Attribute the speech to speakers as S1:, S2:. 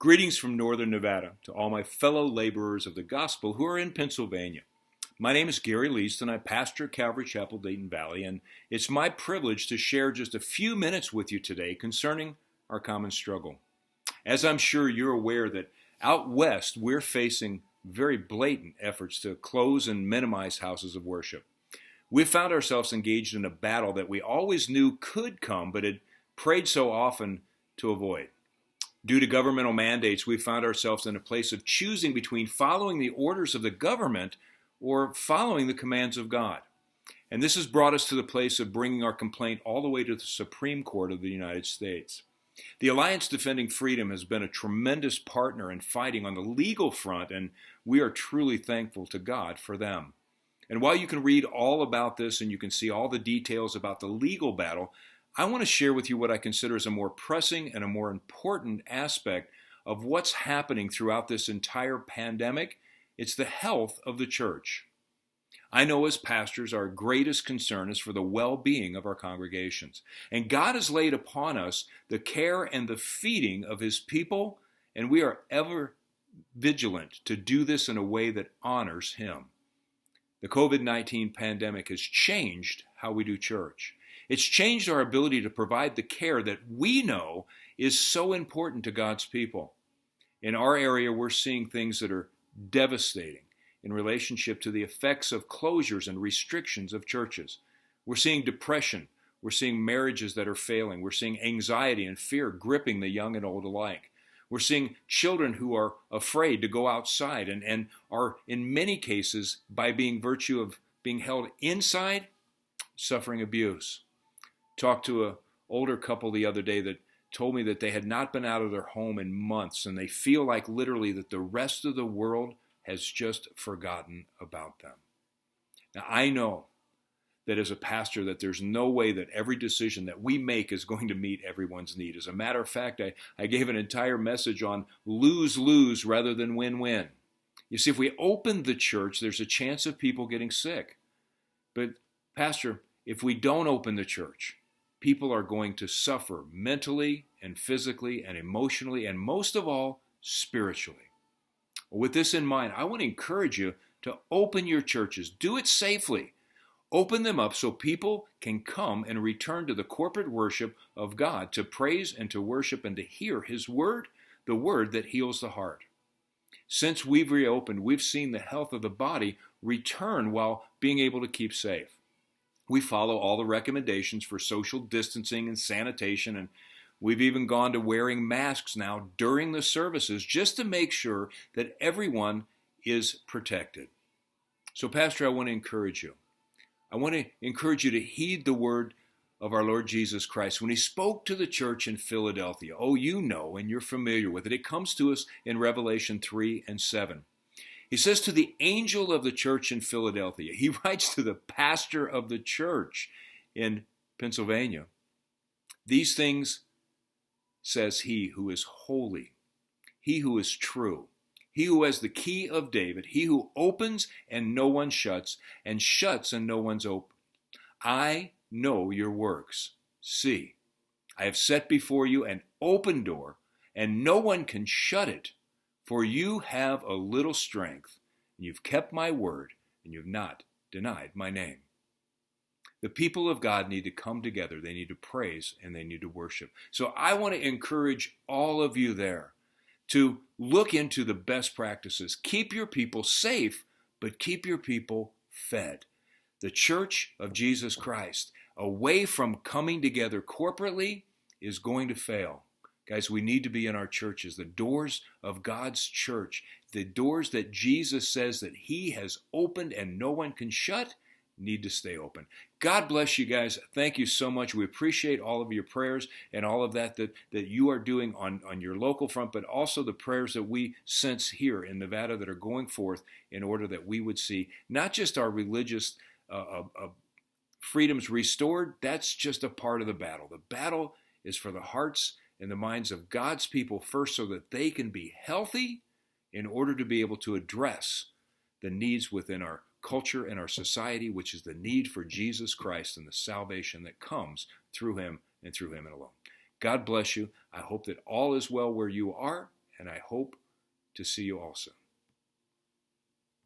S1: Greetings from Northern Nevada to all my fellow laborers of the gospel who are in Pennsylvania. My name is Garry Leist, and I pastor Calvary Chapel, Dayton Valley, and it's my privilege to share just a few minutes with you today concerning our common struggle. As I'm sure you're aware that out west, we're facing very blatant efforts to close and minimize houses of worship. We've found ourselves engaged in a battle that we always knew could come, but had prayed so often to avoid. Due to governmental mandates, we found ourselves in a place of choosing between following the orders of the government or following the commands of God. And this has brought us to the place of bringing our complaint all the way to the Supreme Court of the United States. The Alliance Defending Freedom has been a tremendous partner in fighting on the legal front, and we are truly thankful to God for them. And while you can read all about this and you can see all the details about the legal battle, I want to share with you what I consider as a more pressing and a more important aspect of what's happening throughout this entire pandemic. It's the health of the church. I know as pastors, our greatest concern is for the well-being of our congregations. And God has laid upon us the care and the feeding of His people, and we are ever vigilant to do this in a way that honors Him. The COVID-19 pandemic has changed how we do church. It's changed our ability to provide the care that we know is so important to God's people. In our area, we're seeing things that are devastating in relationship to the effects of closures and restrictions of churches. We're seeing depression. We're seeing marriages that are failing. We're seeing anxiety and fear gripping the young and old alike. We're seeing children who are afraid to go outside and are, in many cases, by virtue of being held inside, suffering abuse. Talked to an older couple the other day that told me that they had not been out of their home in months, and they feel like literally that the rest of the world has just forgotten about them. Now, I know that as a pastor that there's no way that every decision that we make is going to meet everyone's need. As a matter of fact, I gave an entire message on lose-lose rather than win-win. You see, if we open the church, there's a chance of people getting sick. But, Pastor, if we don't open the church, people are going to suffer mentally and physically and emotionally and most of all, spiritually. With this in mind, I want to encourage you to open your churches. Do it safely. Open them up so people can come and return to the corporate worship of God, to praise and to worship and to hear His word, the word that heals the heart. Since we've reopened, we've seen the health of the body return while being able to keep safe. We follow all the recommendations for social distancing and sanitation, and we've even gone to wearing masks now during the services just to make sure that everyone is protected. So, Pastor, I want to encourage you. I want to encourage you to heed the word of our Lord Jesus Christ when He spoke to the church in Philadelphia. Oh, you know, and you're familiar with it. It comes to us in Revelation 3 and 7. He says to the angel of the church in Philadelphia, he writes to the pastor of the church in Pennsylvania, these things says He who is holy, He who is true, He who has the key of David, He who opens and no one shuts, and shuts and no one's open. I know your works. See, I have set before you an open door, and no one can shut it. For you have a little strength, and you've kept my word, and you've not denied my name. The people of God need to come together. They need to praise, and they need to worship. So I want to encourage all of you there to look into the best practices. Keep your people safe, but keep your people fed. The Church of Jesus Christ, away from coming together corporately, is going to fail. Guys, we need to be in our churches. The doors of God's church, the doors that Jesus says that He has opened and no one can shut, need to stay open. God bless you guys. Thank you so much. We appreciate all of your prayers and all of that you are doing on your local front, but also the prayers that we sense here in Nevada that are going forth in order that we would see not just our religious freedoms restored. That's just a part of the battle. The battle is for the hearts in the minds of God's people first so that they can be healthy in order to be able to address the needs within our culture and our society, which is the need for Jesus Christ and the salvation that comes through Him and through Him alone. God bless you. I hope that all is well where you are, and I hope to see you also.